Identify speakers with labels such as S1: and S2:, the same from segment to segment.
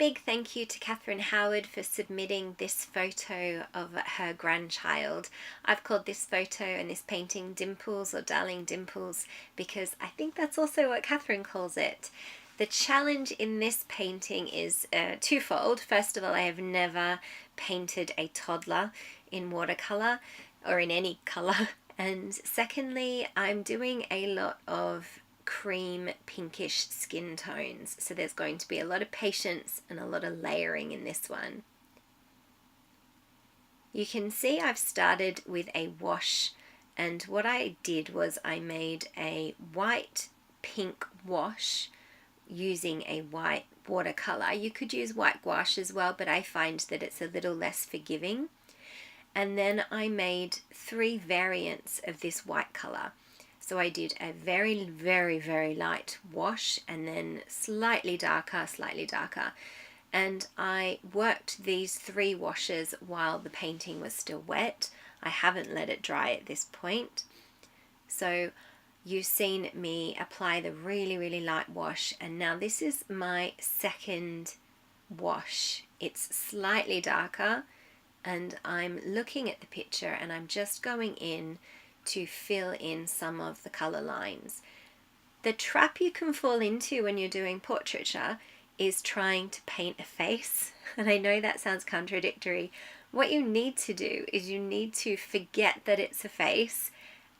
S1: big thank you to Catherine Howard for submitting this photo of her grandchild. I've called this photo and this painting Dimples, or Darling Dimples, because I think that's also what Catherine calls it. The challenge in this painting is twofold. First of all, I have never painted a toddler in watercolor or in any color. And secondly, I'm doing a lot of cream pinkish skin tones, so there's going to be a lot of patience and a lot of layering in this one. You can see I've started with a wash, and what I did was I made a white pink wash using a white watercolor. You could use white gouache as well, but I find that it's a little less forgiving. And then I made 3 variants of this white color. So I did a very, very, very light wash, and then slightly darker, and I worked these 3 washes while the painting was still wet. I haven't let it dry at this point. So you've seen me apply the really, really light wash, and now this is my second wash. It's slightly darker, and I'm looking at the picture and I'm just going in to fill in some of the color lines. The trap you can fall into when you're doing portraiture is trying to paint a face, and I know that sounds contradictory. What you need to do is you need to forget that it's a face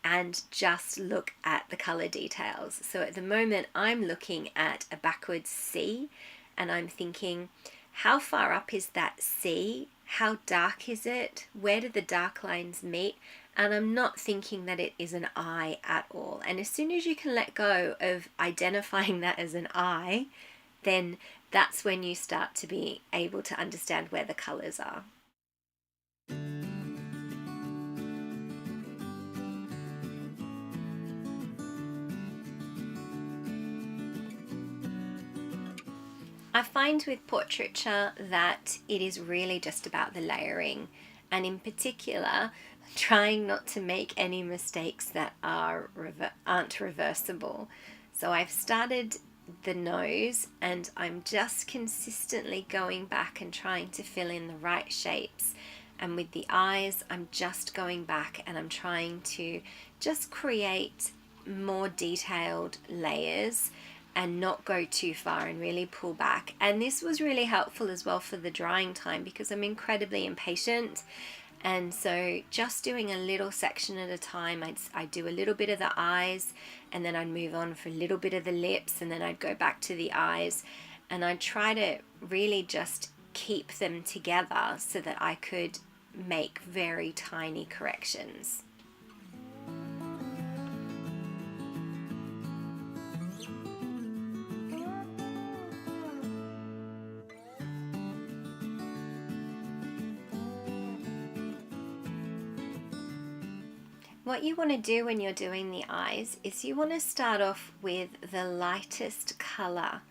S1: and just look at the color details. So at the moment I'm looking at a backwards C, and I'm thinking, how far up is that C? How dark is it? Where do the dark lines meet? And I'm not thinking that it is an eye at all. And as soon as you can let go of identifying that as an eye, then that's when you start to be able to understand where the colors are. I find with portraiture that it is really just about the layering, and in particular trying not to make any mistakes that aren't reversible. So I've started the nose, and I'm just consistently going back and trying to fill in the right shapes. And with the eyes, I'm just going back and I'm trying to just create more detailed layers and not go too far and really pull back. And this was really helpful as well for the drying time, because I'm incredibly impatient. And so just doing a little section at a time, I'd do a little bit of the eyes, and then I'd move on for a little bit of the lips, and then I'd go back to the eyes, and I'd try to really just keep them together so that I could make very tiny corrections. What you want to do when you're doing the eyes is you want to start off with the lightest color.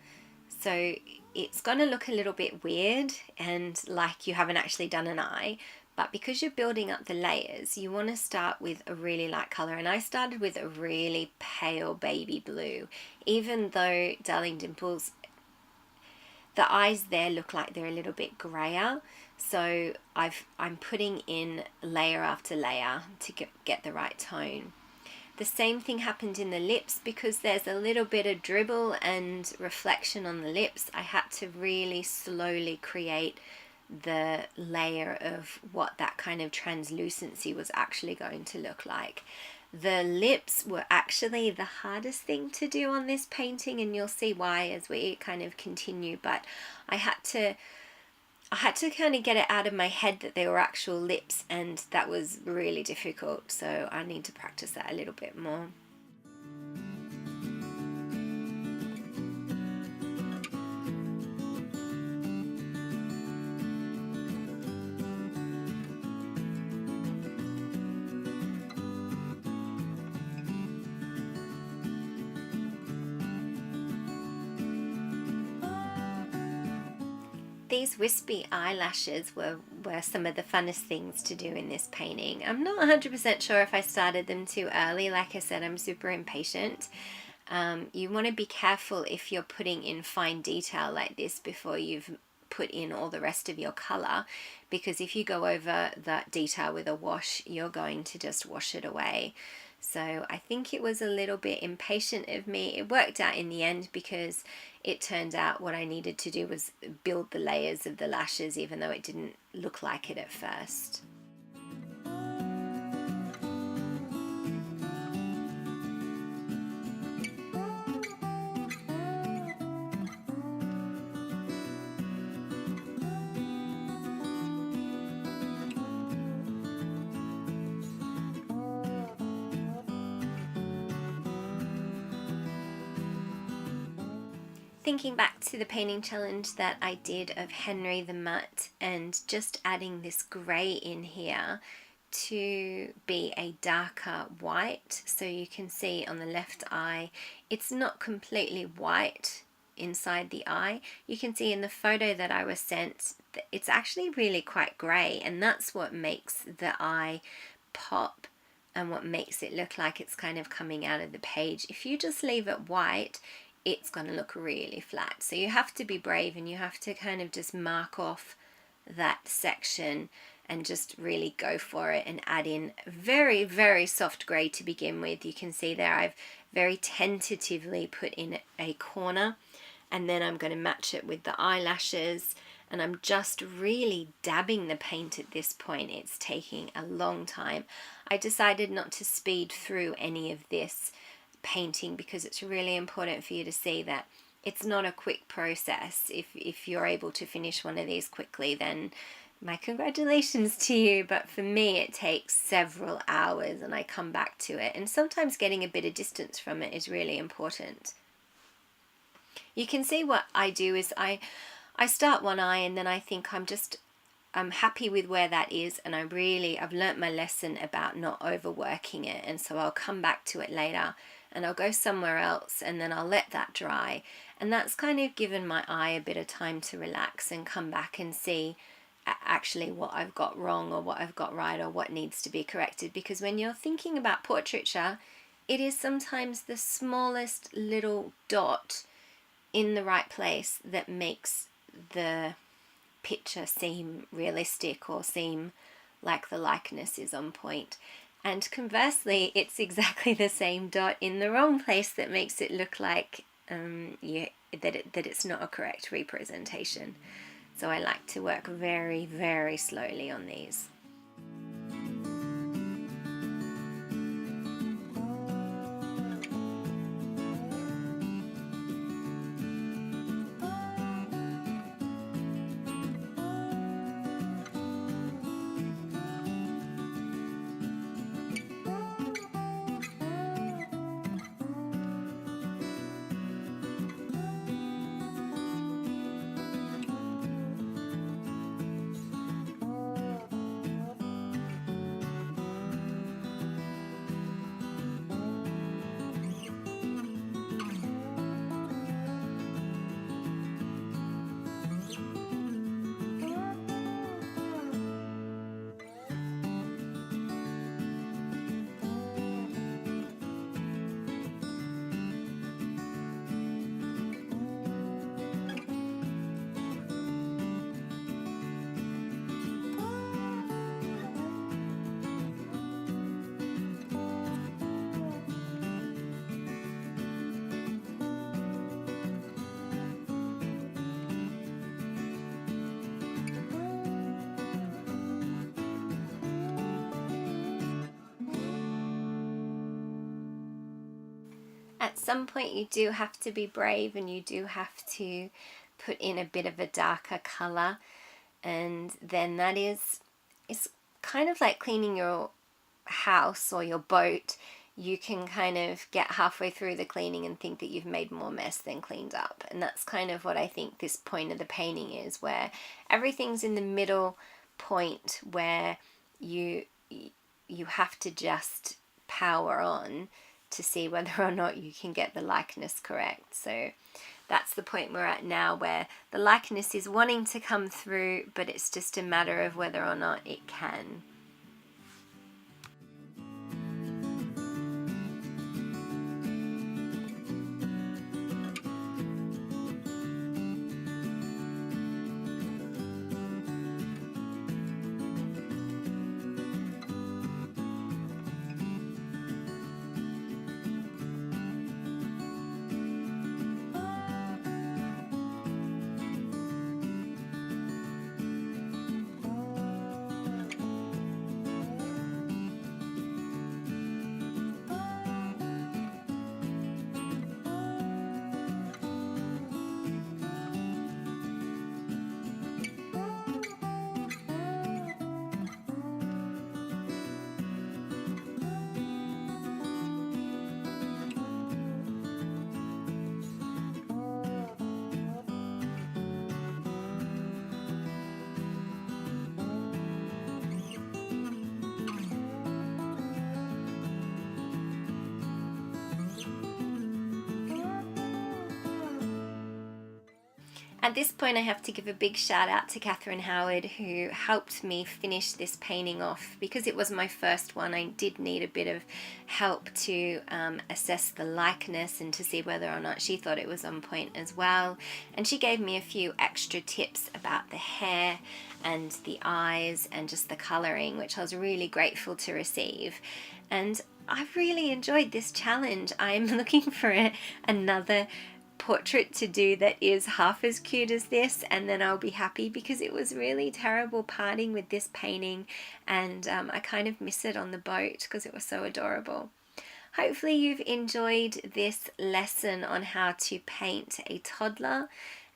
S1: So it's going to look a little bit weird and like you haven't actually done an eye, but because you're building up the layers, you want to start with a really light color. And I started with a really pale baby blue, even though Darling Dimples, the eyes there look like they're a little bit grayer. So I'm putting in layer after layer to get the right tone. The same thing happened in the lips, because there's a little bit of dribble and reflection on the lips. I had to really slowly create the layer of what that kind of translucency was actually going to look like. The lips were actually the hardest thing to do on this painting, and you'll see why as we kind of continue, but I had to kind of get it out of my head that they were actual lips, and that was really difficult, so I need to practice that a little bit more. These wispy eyelashes were some of the funnest things to do in this painting. I'm not 100% sure if I started them too early. Like I said, I'm super impatient. You want to be careful if you're putting in fine detail like this before you've put in all the rest of your color, because if you go over that detail with a wash, you're going to just wash it away. So I think it was a little bit impatient of me. It worked out in the end, because it turned out what I needed to do was build the layers of the lashes, even though it didn't look like it at first. Thinking back to the painting challenge that I did of Henry the Mutt, and just adding this grey in here to be a darker white, so you can see on the left eye it's not completely white inside the eye. You can see in the photo that I was sent that it's actually really quite grey, and that's what makes the eye pop and what makes it look like it's kind of coming out of the page. If you just leave it white, it's going to look really flat. So you have to be brave, and you have to kind of just mark off that section and just really go for it and add in very, very soft grey to begin with. You can see there I've very tentatively put in a corner, and then I'm going to match it with the eyelashes, and I'm just really dabbing the paint at this point. It's taking a long time. I decided not to speed through any of this painting, because it's really important for you to see that it's not a quick process. If you're able to finish one of these quickly, then my congratulations to you, but for me it takes several hours, and I come back to it, and sometimes getting a bit of distance from it is really important. You can see what I do is I start one eye, and then I think I'm happy with where that is, and I've learnt my lesson about not overworking it, and so I'll come back to it later and I'll go somewhere else, and then I'll let that dry, and that's kind of given my eye a bit of time to relax and come back and see actually what I've got wrong or what I've got right or what needs to be corrected. Because when you're thinking about portraiture, it is sometimes the smallest little dot in the right place that makes the picture seem realistic or seem like the likeness is on point. And conversely, it's exactly the same dot in the wrong place that makes it look like that it's not a correct representation. So I like to work very, very slowly on these. At some point you do have to be brave, and you do have to put in a bit of a darker colour, and then it's kind of like cleaning your house or your boat. You can kind of get halfway through the cleaning and think that you've made more mess than cleaned up, and that's kind of what I think this point of the painting is, where everything's in the middle point where you have to just power on to see whether or not you can get the likeness correct. So that's the point we're at now, where the likeness is wanting to come through, but it's just a matter of whether or not it can. At this point, I have to give a big shout out to Catherine Howard, who helped me finish this painting off. Because it was my first one, I did need a bit of help to assess the likeness and to see whether or not she thought it was on point as well. And she gave me a few extra tips about the hair and the eyes and just the colouring, which I was really grateful to receive. And I really enjoyed this challenge. I'm looking for another portrait to do that is half as cute as this, and then I'll be happy, because it was really terrible parting with this painting, and I kind of miss it on the boat because it was so adorable. Hopefully you've enjoyed this lesson on how to paint a toddler,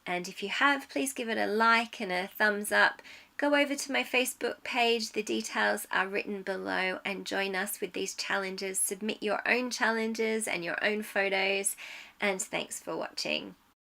S1: and if you have, please give it a like and a thumbs up. Go over to my Facebook page, the details are written below, and join us with these challenges. Submit your own challenges and your own photos, and thanks for watching.